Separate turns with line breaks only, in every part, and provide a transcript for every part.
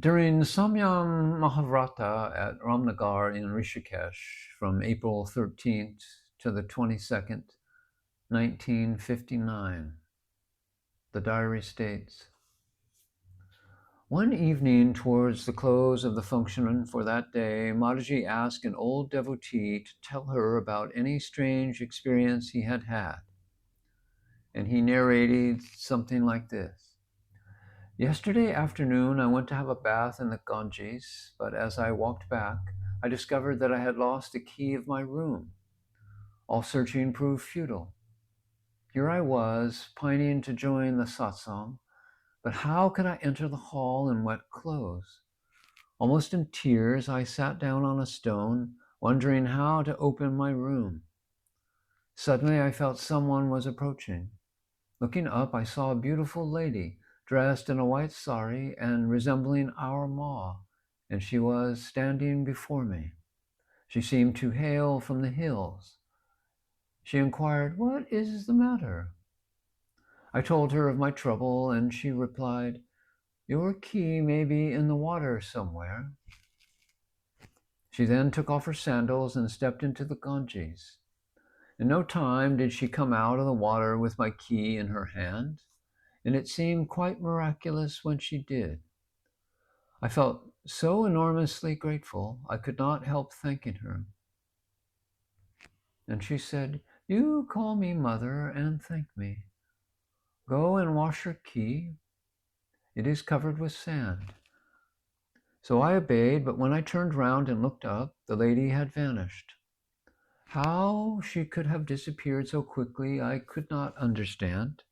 During Samyam Mahavrata at Ramnagar in Rishikesh from April 13th to the 22nd, 1959, the diary states, one evening towards the close of the function for that day, Mataji asked an old devotee to tell her about any strange experience he had had. And he narrated something like this. Yesterday afternoon, I went to have a bath in the Ganges, but as I walked back, I discovered that I had lost the key of my room. All searching proved futile. Here I was, pining to join the satsang, but how could I enter the hall in wet clothes? Almost in tears, I sat down on a stone, wondering how to open my room. Suddenly, I felt someone was approaching. Looking up, I saw a beautiful lady, dressed in a white sari and resembling our Ma, and she was standing before me. She seemed to hail from the hills. She inquired, "What is the matter?" I told her of my trouble, and she replied, "Your key may be in the water somewhere." She then took off her sandals and stepped into the Ganges. In no time did she come out of the water with my key in her hand, and it seemed quite miraculous when she did. I felt so enormously grateful, I could not help thanking her. And she said, "You call me mother and thank me. Go and wash your key. It is covered with sand." So I obeyed, but when I turned round and looked up, the lady had vanished. How she could have disappeared so quickly, I could not understand.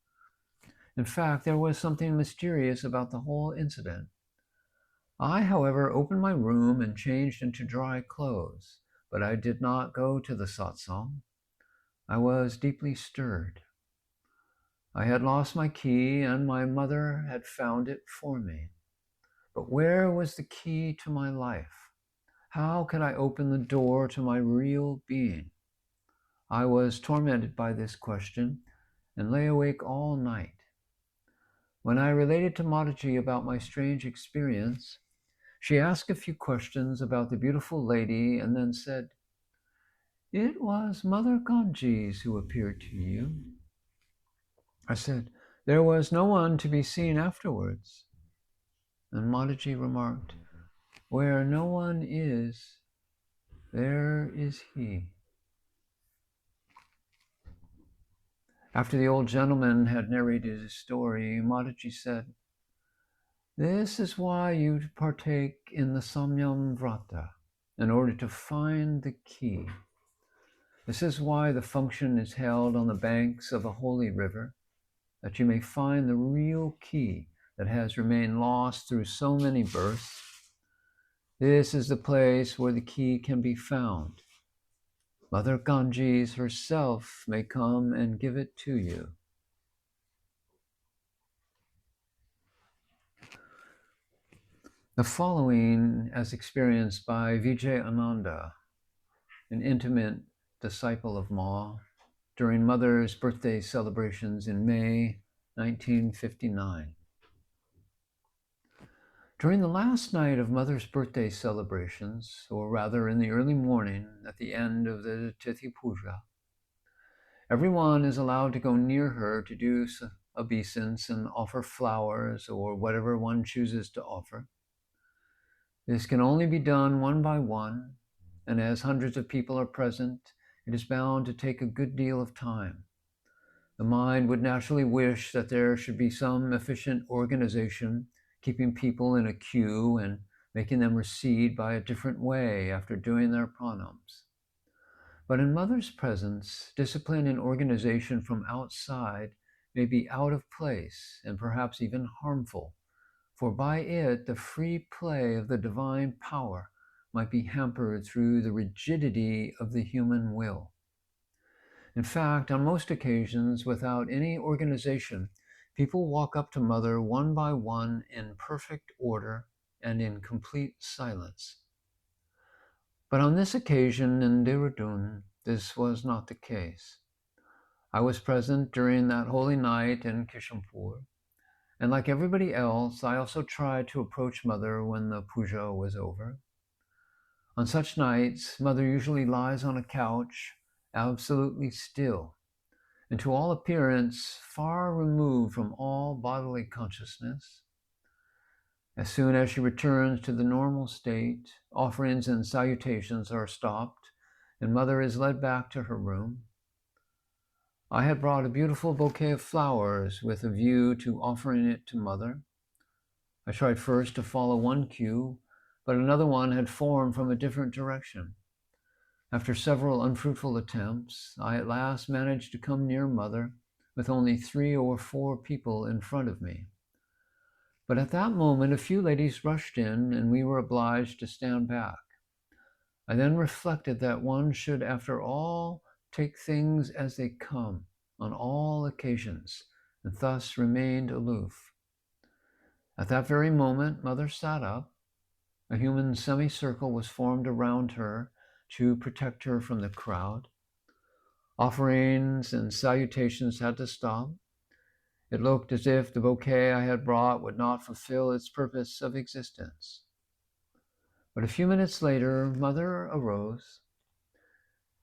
In fact, there was something mysterious about the whole incident. I, however, opened my room and changed into dry clothes, but I did not go to the satsang. I was deeply stirred. I had lost my key, and my mother had found it for me. But where was the key to my life? How could I open the door to my real being? I was tormented by this question and lay awake all night. When I related to Mataji about my strange experience, she asked a few questions about the beautiful lady and then said, "It was Mother Ganges who appeared to you." I said, "There was no one to be seen afterwards." And Mataji remarked, "Where no one is, there is he." After the old gentleman had narrated his story, Mataji said, "This is why you partake in the Samyam Vrata, in order to find the key. This is why the function is held on the banks of a holy river, that you may find the real key that has remained lost through so many births. This is the place where the key can be found. Mother Ganges herself may come and give it to you." The following, as experienced by Vijay Ananda, an intimate disciple of Ma, during Mother's birthday celebrations in May 1959. During the last night of Mother's birthday celebrations, or rather in the early morning at the end of the Tithi Puja, everyone is allowed to go near her to do obeisance and offer flowers or whatever one chooses to offer. This can only be done one by one, and as hundreds of people are present, it is bound to take a good deal of time. The mind would naturally wish that there should be some efficient organization, keeping people in a queue and making them recede by a different way after doing their pranams. But in Mother's presence, discipline and organization from outside may be out of place and perhaps even harmful, for by it the free play of the divine power might be hampered through the rigidity of the human will. In fact, on most occasions, without any organization, people walk up to Mother one by one in perfect order and in complete silence. But on this occasion in Dehradun, this was not the case. I was present during that holy night in Kishampur, And like everybody else, I also tried to approach Mother when the puja was over. On such nights, Mother usually lies on a couch, absolutely still, and to all appearance, far removed from all bodily consciousness. As soon as she returns to the normal state, offerings and salutations are stopped, and Mother is led back to her room. I had brought a beautiful bouquet of flowers with a view to offering it to Mother. I tried first to follow one cue, but another one had formed from a different direction. After several unfruitful attempts, I at last managed to come near Mother with only 3 or 4 people in front of me. But at that moment, a few ladies rushed in and we were obliged to stand back. I then reflected that one should, after all, take things as they come on all occasions, and thus remained aloof. At that very moment, Mother sat up. A human semicircle was formed around her to protect her from the crowd. Offerings and salutations had to stop. It looked as if the bouquet I had brought would not fulfill its purpose of existence. But a few minutes later, Mother arose,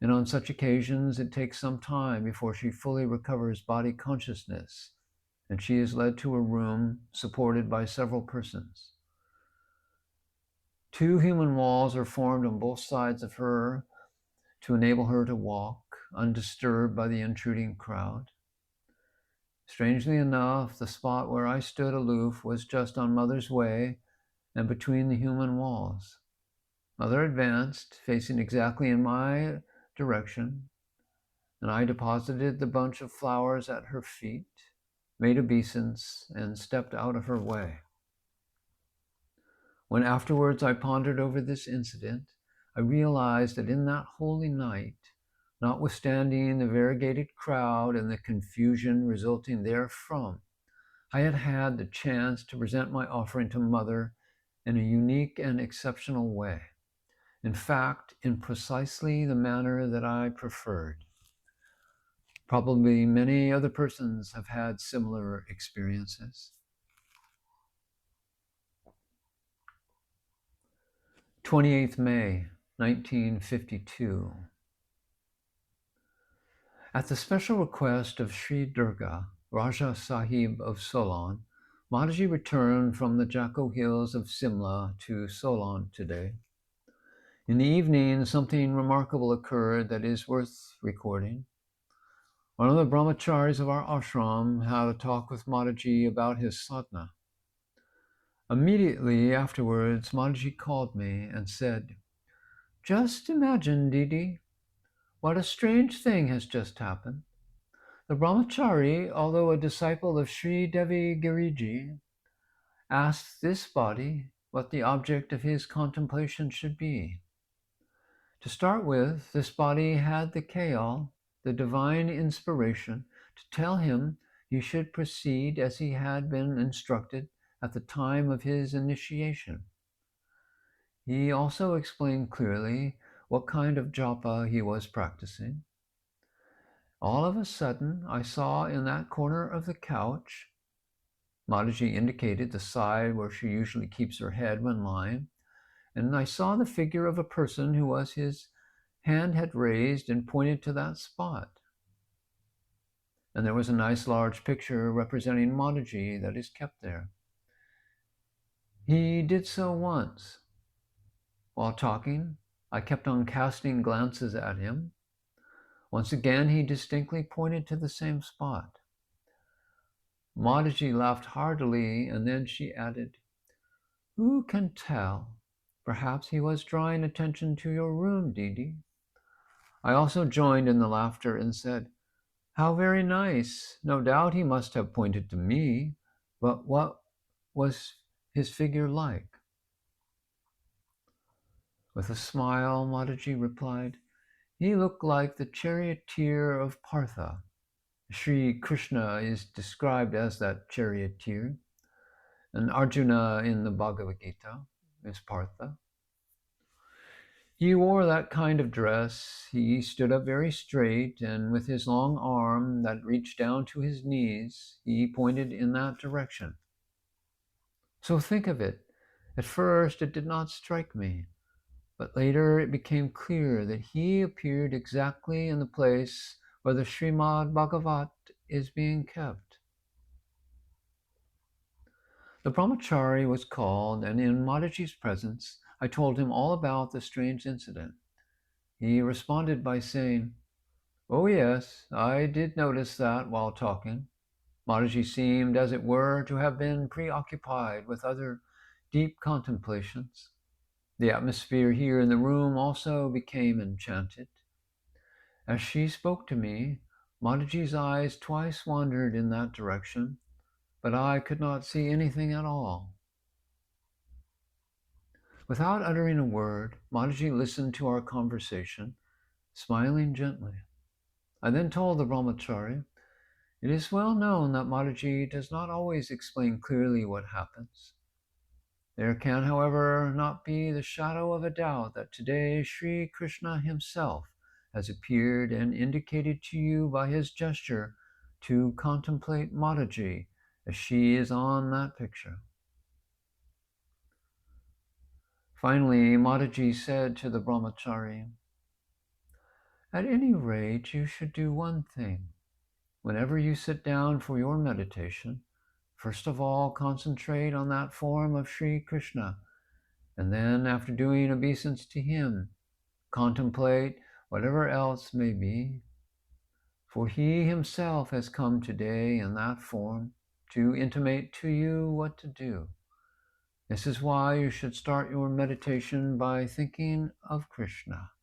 and on such occasions it takes some time before she fully recovers body consciousness, and she is led to a room supported by several persons. 2 human walls are formed on both sides of her to enable her to walk undisturbed by the intruding crowd. Strangely enough, the spot where I stood aloof was just on Mother's way and between the human walls. Mother advanced, facing exactly in my direction, and I deposited the bunch of flowers at her feet, made obeisance, and stepped out of her way. When afterwards I pondered over this incident, I realized that in that holy night, notwithstanding the variegated crowd and the confusion resulting therefrom, I had had the chance to present my offering to Mother in a unique and exceptional way. In fact, in precisely the manner that I preferred. Probably many other persons have had similar experiences. 28th May, 1952. At the special request of Sri Durga, Raja Sahib of Solon, Mataji returned from the Jakko hills of Simla to Solon today. In the evening, something remarkable occurred that is worth recording. One of the brahmacharis of our ashram had a talk with Mataji about his sadhana. Immediately afterwards, Mataji called me and said, "Just imagine, Didi, what a strange thing has just happened. The brahmachari, although a disciple of Sri Devi Giriji, asked this body what the object of his contemplation should be. To start with, this body had the kayal, the divine inspiration, to tell him he should proceed as he had been instructed at the time of his initiation. He also explained clearly what kind of japa he was practicing. All of a sudden, I saw in that corner of the couch," Mataji indicated the side where she usually keeps her head when lying, "and I saw the figure of a person who was his hand had raised and pointed to that spot. And there was a nice large picture representing Mataji that is kept there. He did so once. While talking, I kept on casting glances at him. Once again, he distinctly pointed to the same spot. Mataji laughed heartily, and then she added, 'Who can tell? Perhaps he was drawing attention to your room, Didi.' I also joined in the laughter and said, 'How very nice. No doubt he must have pointed to me, but what was his figure like?' With a smile, Mataji replied, 'He looked like the charioteer of Partha. Sri Krishna is described as that charioteer, and Arjuna in the Bhagavad Gita is Partha. He wore that kind of dress. He stood up very straight, and with his long arm that reached down to his knees, he pointed in that direction. So think of it. At first, it did not strike me, but later it became clear that he appeared exactly in the place where the Srimad Bhagavat is being kept. The brahmachari was called, and in Mataji's presence, I told him all about the strange incident. He responded by saying, "Oh yes, I did notice that while talking." Mataji seemed, as it were, to have been preoccupied with other deep contemplations. The atmosphere here in the room also became enchanted. As she spoke to me, Mataji's eyes twice wandered in that direction, but I could not see anything at all. Without uttering a word, Mataji listened to our conversation, smiling gently. I then told the brahmachari, "It is well known that Mataji does not always explain clearly what happens. There can, however, not be the shadow of a doubt that today Sri Krishna himself has appeared and indicated to you by his gesture to contemplate Mataji as she is on that picture." Finally, Mataji said to the brahmachari, "At any rate, you should do one thing. Whenever you sit down for your meditation, first of all concentrate on that form of Sri Krishna, and then, after doing obeisance to him, contemplate whatever else may be. For he himself has come today in that form to intimate to you what to do. This is why you should start your meditation by thinking of Krishna."